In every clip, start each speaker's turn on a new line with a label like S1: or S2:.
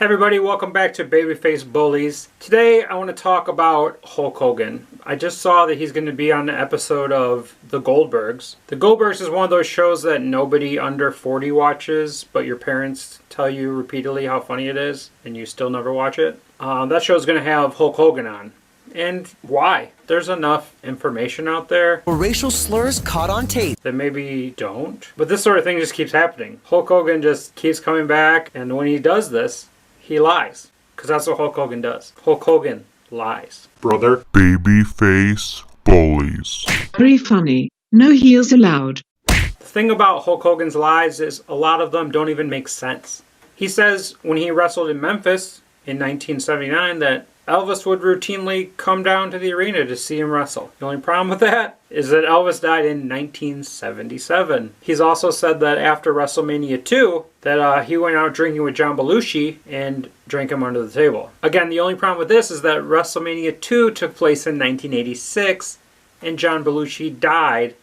S1: Hey everybody, welcome back to Babyface Bullies. Today I want to talk about Hulk Hogan. I just saw that he's going to be on an episode of The Goldbergs. The Goldbergs is one of those shows that nobody under 40 watches, but your parents tell you repeatedly how funny it is, and you still never watch it. That show's going to have Hulk Hogan on. And why? There's enough information out there.
S2: Racial slurs caught on tape.
S1: That maybe don't. But this sort of thing just keeps happening. Hulk Hogan just keeps coming back, and when he does this, he lies. Because that's what Hulk Hogan does. Hulk Hogan lies.
S3: Brother. Babyface Bullies.
S4: Very funny. No heels allowed.
S1: The thing about Hulk Hogan's lies is a lot of them don't even make sense. He says when he wrestled in Memphis in 1979 that Elvis would routinely come down to the arena to see him wrestle. The only problem with that is that Elvis died in 1977. He's also said that after WrestleMania 2, that he went out drinking with John Belushi and drank him under the table. Again, the only problem with this is that WrestleMania 2 took place in 1986, and John Belushi died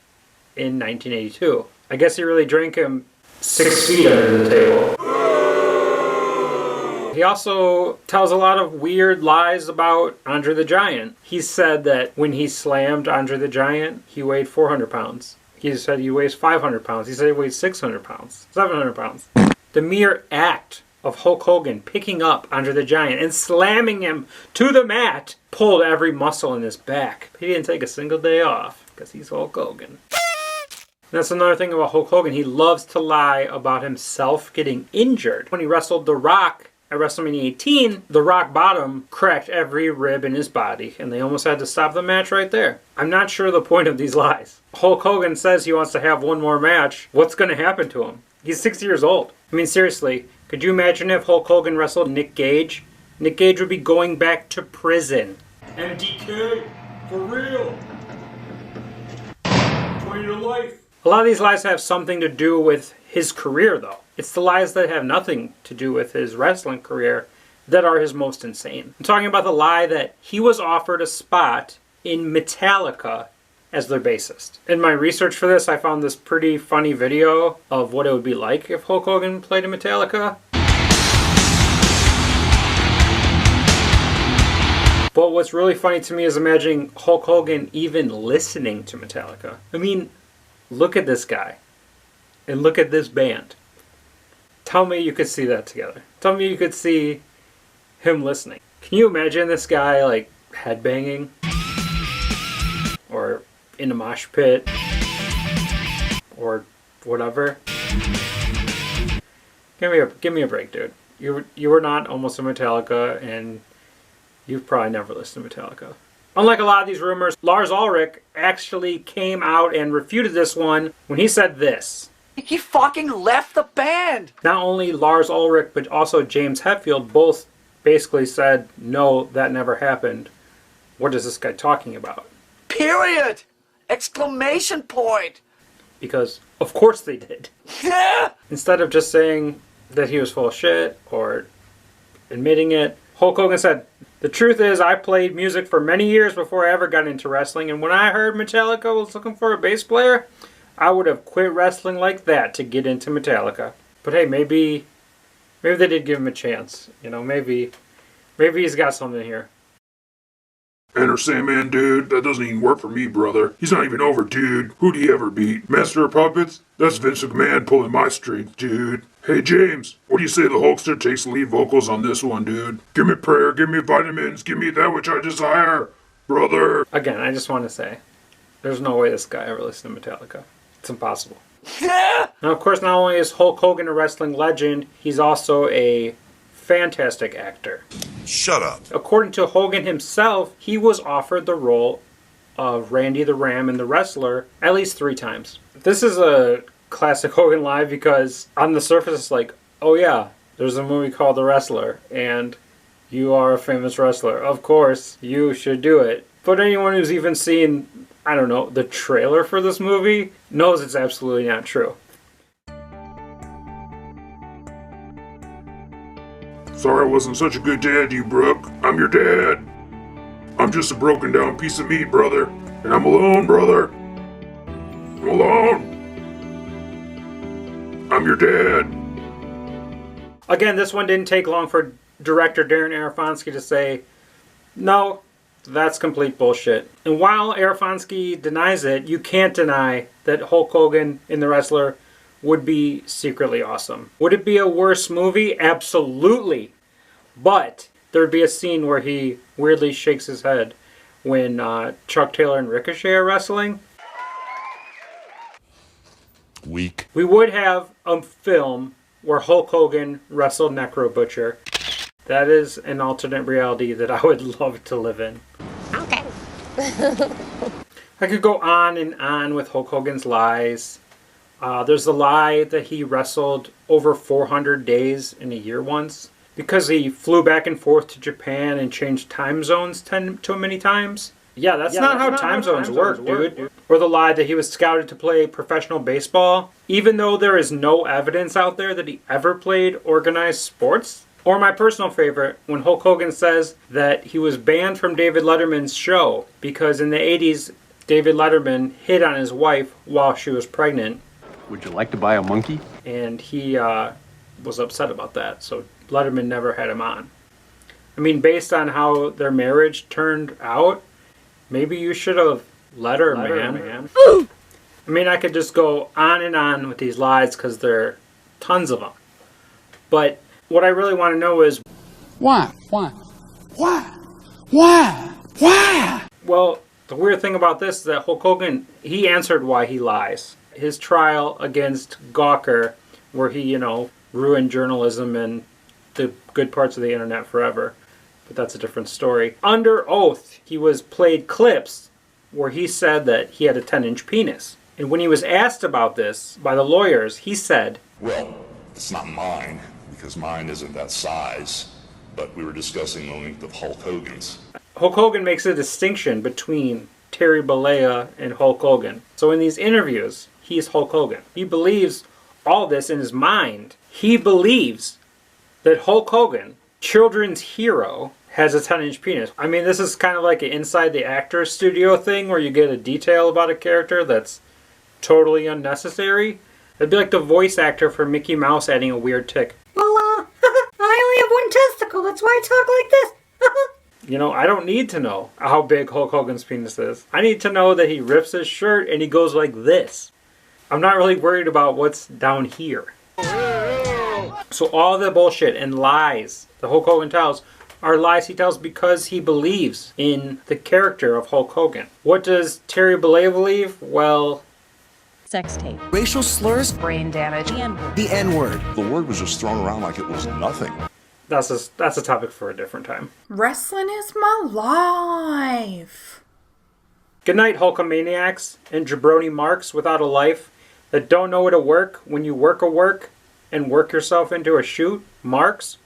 S1: in 1982. I guess he really drank him 6 feet under the table. He also tells a lot of weird lies about Andre the Giant. He said that when he slammed Andre the Giant, he weighed 400 pounds. He said he weighs 500 pounds. He said he weighs 600 pounds, 700 pounds. The mere act of Hulk Hogan picking up Andre the Giant and slamming him to the mat pulled every muscle in his back. He didn't take a single day off because he's Hulk Hogan. That's another thing about Hulk Hogan. He loves to lie about himself getting injured. When he wrestled The Rock at WrestleMania 18, the rock bottom cracked every rib in his body, and they almost had to stop the match right there. I'm not sure the point of these lies. Hulk Hogan says he wants to have one more match. What's going to happen to him? He's 60 years old. I mean, seriously, could you imagine if Hulk Hogan wrestled Nick Gage? Nick Gage would be going back to prison. MDK, for real. 20 to life. A lot of these lies have something to do with his career, though. It's the lies that have nothing to do with his wrestling career that are his most insane. I'm talking about the lie that he was offered a spot in Metallica as their bassist. In my research for this, I found this pretty funny video of what it would be like if Hulk Hogan played in Metallica. But what's really funny to me is imagining Hulk Hogan even listening to Metallica. I mean, look at this guy. And look at this band. Tell me you could see that together. Tell me you could see him listening. Can you imagine this guy like headbanging? Or in a mosh pit? Or whatever? Give me a break, dude. You were not almost a Metallica, and you've probably never listened to Metallica. Unlike a lot of these rumors, Lars Ulrich actually came out and refuted this one when he said this.
S2: He fucking left the band!
S1: Not only Lars Ulrich, but also James Hetfield both basically said, no, that never happened. What is this guy talking about?
S2: Period! Exclamation point!
S1: Because, of course they did. Instead of just saying that he was full of shit or admitting it, Hulk Hogan said, the truth is I played music for many years before I ever got into wrestling, and when I heard Metallica was looking for a bass player, I would have quit wrestling like that to get into Metallica. But hey, maybe they did give him a chance. You know, maybe he's got something here.
S3: Enter Sandman, dude. That doesn't even work for me, brother. He's not even over, dude. Who'd he ever beat? Master of Puppets? That's Vince McMahon pulling my strings, dude. Hey, James, what do you say the Hulkster takes lead vocals on this one, dude? Give me prayer, give me vitamins, give me that which I desire, brother.
S1: Again, I just want to say, there's no way this guy ever listened to Metallica. It's impossible. Now, of course, not only is Hulk Hogan a wrestling legend, he's also a fantastic actor.
S5: Shut up.
S1: According to Hogan himself, he was offered the role of Randy the Ram in The Wrestler at least 3 times. This is a classic Hogan lie because on the surface it's like, oh yeah, there's a movie called The Wrestler and you are a famous wrestler. Of course, you should do it. But anyone who's even seen, I don't know, the trailer for this movie knows it's absolutely not true.
S3: Sorry I wasn't such a good dad to you, Brooke. I'm your dad. I'm just a broken down piece of meat, brother. And I'm alone, brother. I'm alone. I'm your dad.
S1: Again, this one didn't take long for director Darren Aronofsky to say, no, that's complete bullshit. And while Aronofsky denies it, you can't deny that Hulk Hogan in The Wrestler would be secretly awesome. Would it be a worse movie? Absolutely. But there'd be a scene where he weirdly shakes his head when Chuck Taylor and Ricochet are wrestling.
S5: Weak.
S1: We would have a film where Hulk Hogan wrestled Necro Butcher. That is an alternate reality that I would love to live in.
S6: Okay.
S1: I could go on and on with Hulk Hogan's lies. There's the lie that he wrestled over 400 days in a year once because he flew back and forth to Japan and changed time zones too many times. Yeah, that's not how time zones work, dude. Or the lie that he was scouted to play professional baseball, even though there is no evidence out there that he ever played organized sports. Or my personal favorite, when Hulk Hogan says that he was banned from David Letterman's show because in the 80s, David Letterman hit on his wife while she was pregnant.
S7: Would you like to buy a monkey?
S1: And he was upset about that, so Letterman never had him on. I mean, based on how their marriage turned out, maybe you should have let her, man. I mean, I could just go on and on with these lies because there are tons of them. But what I really want to know is...
S8: Why?
S1: Well, the weird thing about this is that Hulk Hogan, he answered why he lies. His trial against Gawker, where he, ruined journalism and the good parts of the internet forever. But that's a different story. Under oath, he was played clips where he said that he had a 10-inch penis. And when he was asked about this by the lawyers, he said,
S5: Well, it's not mine, because mine isn't that size, but we were discussing the length of Hulk Hogan's.
S1: Hulk Hogan makes a distinction between Terry Bollea and Hulk Hogan. So in these interviews, he's Hulk Hogan. He believes all this in his mind. He believes that Hulk Hogan, children's hero, has a 10-inch penis. I mean, this is kind of like an inside the actor studio thing where you get a detail about a character that's totally unnecessary. It'd be like the voice actor for Mickey Mouse adding a weird tick.
S6: Well, I only have one testicle. That's why I talk like this.
S1: I don't need to know how big Hulk Hogan's penis is. I need to know that he rips his shirt and he goes like this. I'm not really worried about what's down here. So all the bullshit and lies that Hulk Hogan tells are lies he tells because he believes in the character of Hulk Hogan. What does Terry Bollea believe? Well...
S9: Sex tape.
S2: Racial slurs,
S9: Brain damage.
S2: the N-word.
S5: The word was just thrown around like it was nothing.
S1: That's a topic for a different time.
S10: Wrestling is my life.
S1: Good night, Hulkamaniacs and jabroni marks without a life that don't know how to work when you work a work and work yourself into a shoot. Marks.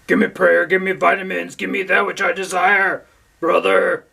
S1: Give me prayer, give me vitamins, give me that which I desire, brother.